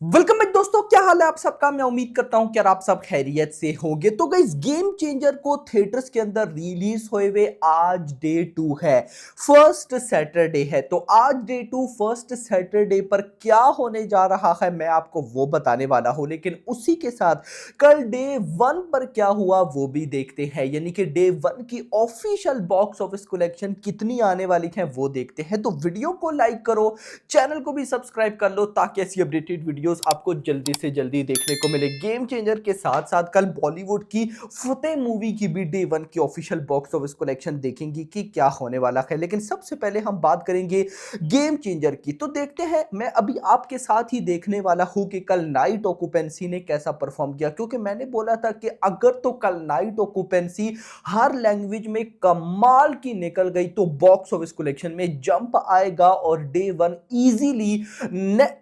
Welcome back दोस्तों, क्या हाल है आप सबका। मैं उम्मीद करता हूं कि आप सब खैरियत से होंगे। तो गाइस, गेम चेंजर को थिएटर्स के अंदर रिलीज हुए हुए आज डे 2 है, फर्स्ट सैटरडे है। तो आज डे 2 फर्स्ट सैटरडे पर क्या होने जा रहा है मैं आपको वो बताने वाला हूं, लेकिन उसी के साथ कल डे 1 पर क्या हुआ वो भी देखते हैं। यानी कि डे 1 की ऑफिशियल बॉक्स ऑफिस कलेक्शन कितनी आने वाली है वो देखते हैं। तो वीडियो को लाइक करो, चैनल को भी सब्सक्राइब कर लो ताकि ऐसी अपडेटेड वीडियोस आपको जल्दी से जल्दी देखने को मिले। गेम चेंजर के साथ साथ कल बॉलीवुड की फतेह मूवी की भी डे 1 की ऑफिशियल बॉक्स ऑफिस कलेक्शन देखेंगे कि क्या होने वाला है। लेकिन सबसे पहले हम बात करेंगे गेम चेंजर की। तो देखते हैं, मैं अभी आपके साथ ही देखने वाला हूं कि कल नाइट ऑक्यूपेंसी ने कैसा परफॉर्म किया, क्योंकि मैंने बोला था कि अगर तो कल नाइट ऑक्यूपेंसी हर लैंग्वेज में कमाल की निकल गई तो बॉक्स ऑफिस कलेक्शन में जंप आएगा और day 1 easily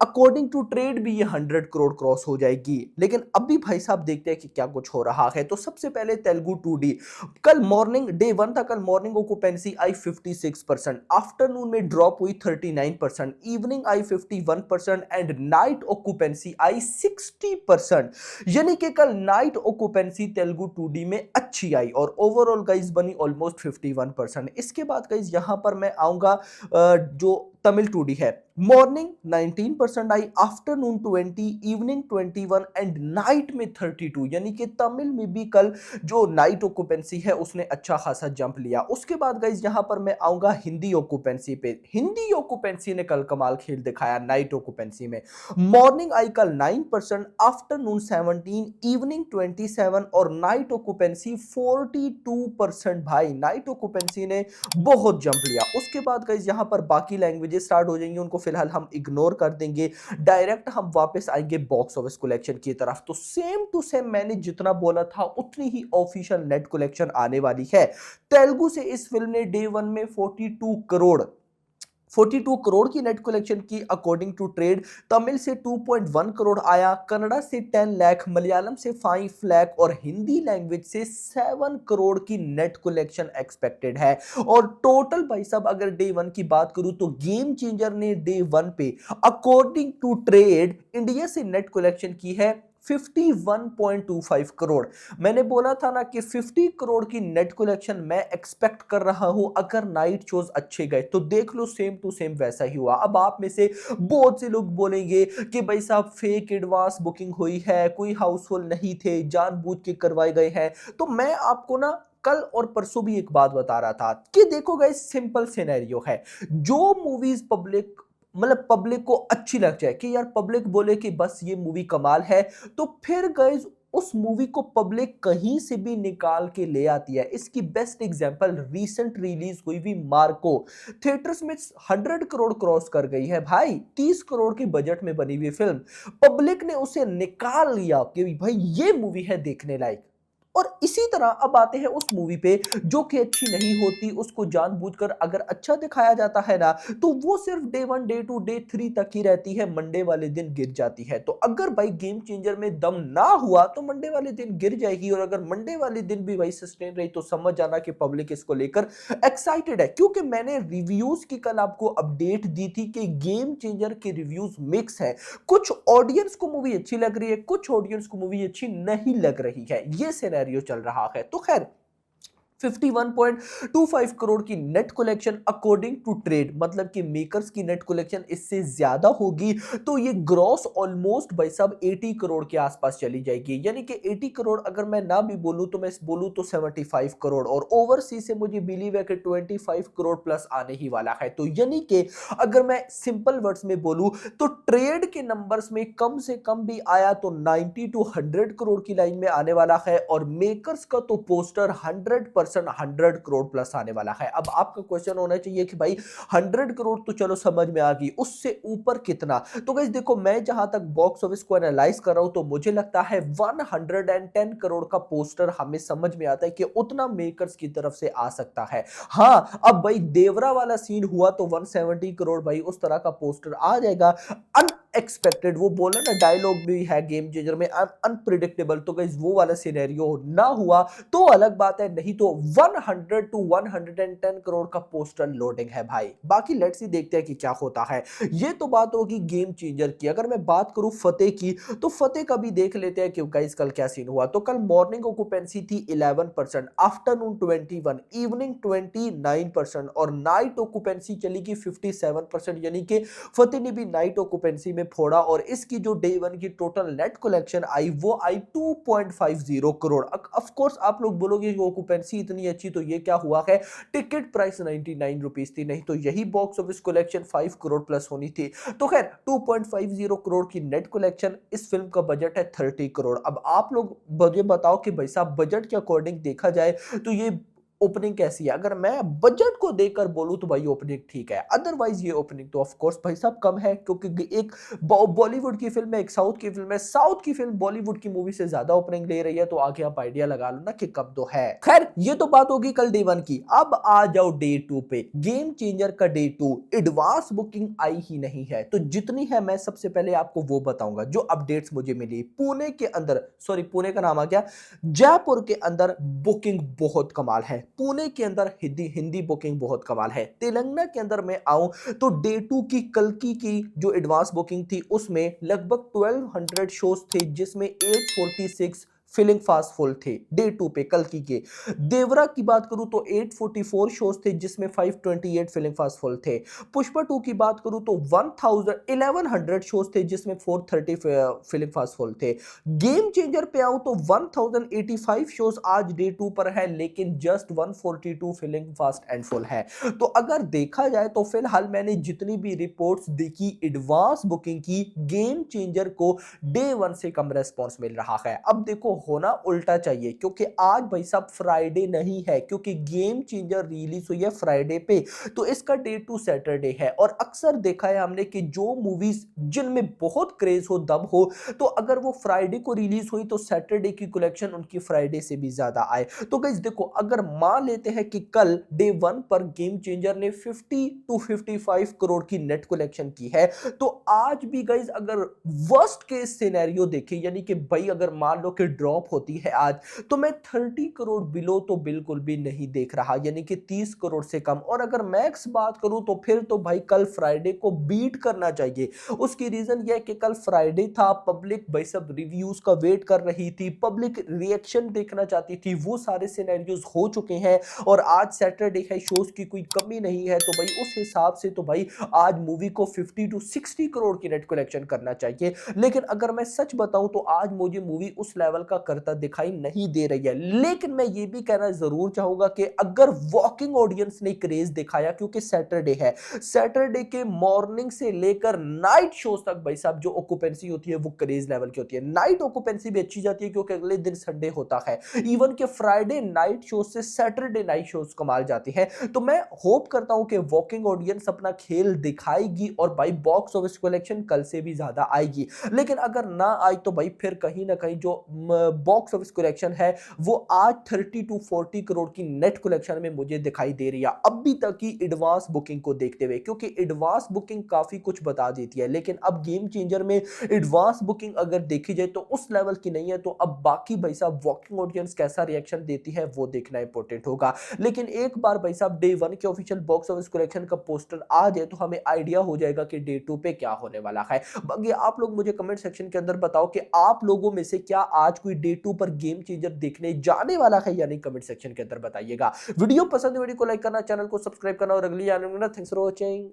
according to trade भी ये 100 करोड़ क्रॉस हो जाएगी। लेकिन अभी भाई साहब देखते हैं कि क्या कुछ हो रहा है। तो सबसे पहले तेलुगु 2D, कल मॉर्निंग डे 1 था, कल मॉर्निंग ऑक्यूपेंसी आई 56%, आफ्टरनून में ड्रॉप हुई 39%, इवनिंग आई 51% एंड नाइट ऑक्यूपेंसी आई 60%। यानी कि कल नाइट ऑक्यूपेंसी तेलुगु 2D में अच्छी आई और ओवरऑल गाइस बनी ऑलमोस्ट 51%। इसके बाद गाइस यहां पर मैं आऊंगा जो तमिल 2D है। Morning 19% I, afternoon 20, evening 21 and night में 32। यानी कि तमिल में भी कल जो नाइट ऑक्यूपेंसी है उसने अच्छा खासा जंप लिया। उसके बाद गाइस यहां पर मैं आऊंगा हिंदी ऑक्यूपेंसी पे। हिंदी ऑक्यूपेंसी ने कल कमाल खेल दिखाया नाइट ऑक्यूपेंसी में। मॉर्निंग आई कल 9%, आफ्टरनून 17, इवनिंग 27 और नाइट ऑक्यूपेंसी 42%। भाई नाइट ऑक्यूपेंसी ने बहुत जंप लिया। उसके बाद गाइस यहां पर बाकी लैंग्वेजेस स्टार्ट हो जाएंगी, उनको फिलहाल हम इग्नोर कर देंगे। डायरेक्ट हम वापस आएंगे बॉक्स ऑफिस कलेक्शन की तरफ। तो सेम टू सेम मैंने जितना बोला था उतनी ही ऑफिशियल नेट कलेक्शन आने वाली है। तेलुगु से इस फिल्म ने डे 1 में 42 करोड़ की नेट कलेक्शन की अकॉर्डिंग टू ट्रेड। तमिल से 2.1 करोड़ आया, कन्नड़ा से 10 लाख, मलयालम से 5 लाख और हिंदी लैंग्वेज से 7 करोड़ की नेट कलेक्शन एक्सपेक्टेड है। और टोटल भाई साहब अगर डे 1 की बात करूं तो गेम चेंजर ने डे 1 पे अकॉर्डिंग टू ट्रेड इंडिया से नेट कलेक्शन की है 51.25 करोड़। मैंने बोला था ना कि 50 करोड़ की नेट कलेक्शन मैं एक्सपेक्ट कर रहा हूं अगर नाइट शोज अच्छे गए। तो देख लो सेम टू सेम वैसा ही हुआ। अब आप में से बहुत से लोग बोलेंगे कि भाई साहब फेक एडवांस बुकिंग हुई है, कोई हाउसफुल नहीं थे, जानबूझ के करवाए गए हैं। तो मैं आपको ना कल और परसों भी एक बात बता रहा था कि देखो गाइस, सिंपल सिनेरियो है। जो मूवीज पब्लिक को अच्छी लग जाए कि यार पब्लिक बोले कि बस ये मूवी कमाल है, तो फिर गाइस उस मूवी को पब्लिक कहीं से भी निकाल के ले आती है। इसकी बेस्ट एग्जांपल रिसेंट रिलीज हुई भी मार्को, थिएटर्स में 100 करोड़ क्रॉस कर गई है भाई। 30 करोड़ के बजट में बनी हुई फिल्म, पब्लिक ने उसे निकाल लिया कि भाई ये मूवी है देखने लायक। और इसी तरह अब आते हैं उस मूवी पे जो कि अच्छी नहीं होती, उसको जानबूझकर अगर अच्छा दिखाया जाता है ना तो वो सिर्फ डे 1 डे 2 डे 3 तक ही रहती है, मंडे वाले दिन गिर जाती है। तो अगर भाई गेम चेंजर में दम ना हुआ तो मंडे वाले दिन गिर जाएगी, और अगर मंडे वाले दिन भी भाई सस्टेन रही तो समझ जाना कि पब्लिक इसको लेकर एक्साइटेड है। क्योंकि मैंने रिव्यूज की कल आपको अपडेट दी थी कि गेम चेंजर के रिव्यूज मिक्स है। कुछ ऑडियंस को मूवी अच्छी लग रही है, कुछ ऑडियंस को मूवी अच्छी नहीं लग रही है, ये सिनेरियो चल रहा है। तो खैर 51.25 करोड़ की net collection according to trade, मतलब कि मेकर्स की नेट कलेक्शन इससे ज्यादा होगी तो ये ग्रॉस ऑलमोस्ट भाई साहब 80 करोड़ के आसपास चली जाएगी। यानी कि 80 करोड़ अगर मैं ना भी बोलूं तो मैं बोलूं तो 75 करोड़, और ओवरसीज से मुझे बिलीव है कि 25 करोड़ प्लस आने ही वाला है। तो यानी कि अगर मैं सिंपल वर्ड्स में बोलूं तो ट्रेड के नंबर्स में कम से कम भी आया तो 90 टू 100 करोड़ की लाइन में आने वाला है, और मेकर्स का तो पोस्टर 100% 100 करोड़ प्लस आने वाला है। अब आपका क्वेश्चन होना चाहिए कि भाई 100 करोड़ तो चलो समझ में आ गई, उससे ऊपर कितना। तो गाइस देखो, मैं जहां तक बॉक्स ऑफिस को एनालाइज कर रहा हूं तो मुझे लगता है 110 करोड़ का पोस्टर हमें समझ में आता है कि उतना मेकर्स की तरफ से आ सकता है। हाँ, अब भाई देवरा वाला सीन हुआ तो 170 करोड़ भाई उस तरह का पोस्टर आ जाएगा। अनएक्सपेक्टेड, वो बोला ना डायलॉग भी है गेम चेंजर में, अनप्रिडिक्टेबल, तो गाइस वो वाला सिनेरियो ना हुआ तो अलग बात है, नहीं तो 100 टू 110 करोड़ का पोस्टर लोडिंग है भाई। बाकी लेट्स ही देखते हैं कि क्या होता है। ये तो बात होगी गेम चेंजर की। अगर मैं बात करूं फतेह की, तो फतेह का भी देख लेते हैं कि गाइस कल क्या सीन हुआ। तो कल मॉर्निंग ऑक्यूपेंसी थी 11%, आफ्टरनून 21, इवनिंग 29% और नाइट ऑक्यूपेंसी चली गई 57%, यानी कि फतेह ने भी नाइट ऑक्यूपेंसी में फोड़ा। और इसकी जो डे वन की टोटल नेट कलेक्शन आई वो आई 2.50 करोड़। ऑफ कोर्स आप लोग बोलोगे कि ऑक्यूपेंसी इतनी अच्छी तो ये क्या हुआ है, टिकट प्राइस 99 रुपीस थी, नहीं तो यही box office collection 5 crore plus होनी थी। तो खैर 2.50 करोड़ की नेट कलेक्शन, इस फिल्म का बजट है 30 करोड़। अब आप लोग मुझे बताओ कि भाई साहब बजट के अकॉर्डिंग देखा जाए तो ये ओपनिंग कैसी है। अगर मैं बजट को देखकर बोलूं तो भाई ओपनिंग ठीक है, अदरवाइज ये ओपनिंग तो ऑफ कोर्स भाई साहब कम है, क्योंकि एक बॉलीवुड की फिल्म है, एक साउथ की फिल्म है, साउथ की फिल्म बॉलीवुड की मूवी से ज्यादा ओपनिंग ले रही है, तो आगे आप आइडिया लगा लो ना कि कब तो है। खैर ये तो बात होगी कल डे वन की। अब आ जाओ डे टू पे। गेम चेंजर का डे टू एडवांस बुकिंग आई ही नहीं है, तो जितनी है मैं सबसे पहले आपको वो बताऊंगा जो अपडेट्स मुझे मिली। पुणे के अंदर, सॉरी पुणे का नाम आ गया, जयपुर के अंदर बुकिंग बहुत कमाल है। पुणे के अंदर हिंदी हिंदी बुकिंग बहुत कमाल है। तेलंगाना के अंदर मैं आऊं तो डे टू की कल की जो एडवांस बुकिंग थी उसमें लगभग 1200 शोज थे, जिसमें 846 फिलिंग फास्ट फुल थे डे टू पे कल की के। देवरा की बात करूं तो 844 शोज थे, जिसमें 528 फिलिंग फास्ट फुल थे। पुष्पा 2 की बात करूं तो 1100 शोज थे, जिसमें 430 फिलिंग फास्ट फुल थे। गेम चेंजर पे आऊं तो 1085 शोज आज डे टू पर है, लेकिन just 142 filling fast and full है। तो अगर देखा जाए तो फिलहाल मैंने जितनी भी रिपोर्ट्स देखी एडवांस बुकिंग की, गेम चेंजर को डे वन से कम रेस्पॉन्स मिल रहा है। अब देखो होना उल्टा चाहिए, क्योंकि आज भाई साहब फ्राइडे नहीं है, क्योंकि गेम चेंजर रिलीज हुई है फ्राइडे पे, तो इसका डे टू सैटरडे है। और अक्सर देखा है हमने कि जो मूवीज जिनमें बहुत क्रेज हो, दम हो, तो अगर वो फ्राइडे को रिलीज हुई तो सैटरडे की कलेक्शन उनकी फ्राइडे से भी ज्यादा आए। तो गाइस देखो, अगर मान लेते हैं कि कल डे वन पर गेम चेंजर ने 50 टू 55 करोड़ की नेट कलेक्शन की है, तो आज भी गाइस अगर वर्स्ट केस सिनेरियो देखें, यानी कि भाई अगर मान लो कि ड्रॉप होती है आज, तो मैं 30 करोड़ बिलो तो बिल्कुल भी नहीं देख रहा, यानी कि 30 करोड़ से कम। और अगर मैक्स बात करूं तो फिर तो भाई कल फ्राइडे को बीट करना चाहिए। उसकी रीजन यह है कि कल फ्राइडे था, पब्लिक भाई सब रिव्यूज का वेट कर रही थी, पब्लिक रिएक्शन देखना चाहती थी, वो सारे सिनेरियोज हो चुके हैं। और आज सैटरडे है, शोज की कोई कमी नहीं है, तो भाई उस हिसाब से तो भाई आज मूवी को 50 टू 60 करोड़ की नेट कलेक्शन करना चाहिए। लेकिन अगर मैं सच बताऊं तो आज मुझे मूवी उस लेवल का करता दिखाई नहीं दे रही है। लेकिन मैं ये भी कहना जरूर चाहूंगा कि अगर वॉकिंग ऑडियंस ने क्रेज दिखाया, क्योंकि सैटरडे है, सैटरडे के मॉर्निंग से लेकर नाइट शोज तक भाई साहब जो ऑक्यूपेंसी होती है वो क्रेज लेवल की होती है। नाइट ऑक्यूपेंसी भी अच्छी जाती है क्योंकि अगले दिन संडे होता है। इवन के फ्राइडे नाइट शोज से सैटरडे नाइट शोज कमाल जाती है। तो मैं होप करता हूं कि वॉकिंग ऑडियंस अपना खेल दिखाएगी और भाई बॉक्स ऑफिस कलेक्शन कल से भी ज्यादा आएगी। लेकिन अगर ना आई तो भाई फिर कहीं ना कहीं जो बॉक्स ऑफिस कलेक्शन है वो आज 30 टू 40 करोड़ की नेट कलेक्शन में मुझे दिखाई दे रही है, अभी तक की एडवांस बुकिंग को देखते हुए, क्योंकि एडवांस बुकिंग काफी कुछ बता देती है। लेकिन अब गेम चेंजर में एडवांस बुकिंग अगर देखी जाए तो उस लेवल की नहीं है। तो अब बाकी भाई साहब वॉकिंग ऑडियंस कैसा रिएक्शन देती है वो देखना इंपॉर्टेंट होगा। लेकिन एक बार भाई साहब डे वन के ऑफिशियल बॉक्स ऑफिस कलेक्शन का पोस्टर आ जाए तो हमें आइडिया हो जाएगा कि डे टू पे क्या होने वाला है। बाकी आप लोग मुझे कमेंट सेक्शन के अंदर बताओ कि आप लोगों में से क्या आज कोई डे टू पर गेम चेंजर देखने जाने वाला है या नहीं, कमेंट सेक्शन के अंदर बताइएगा। वीडियो पसंद है, वीडियो को लाइक करना, चैनल को सब्सक्राइब करना और अगली आने में थैंक्स फॉर वॉचिंग।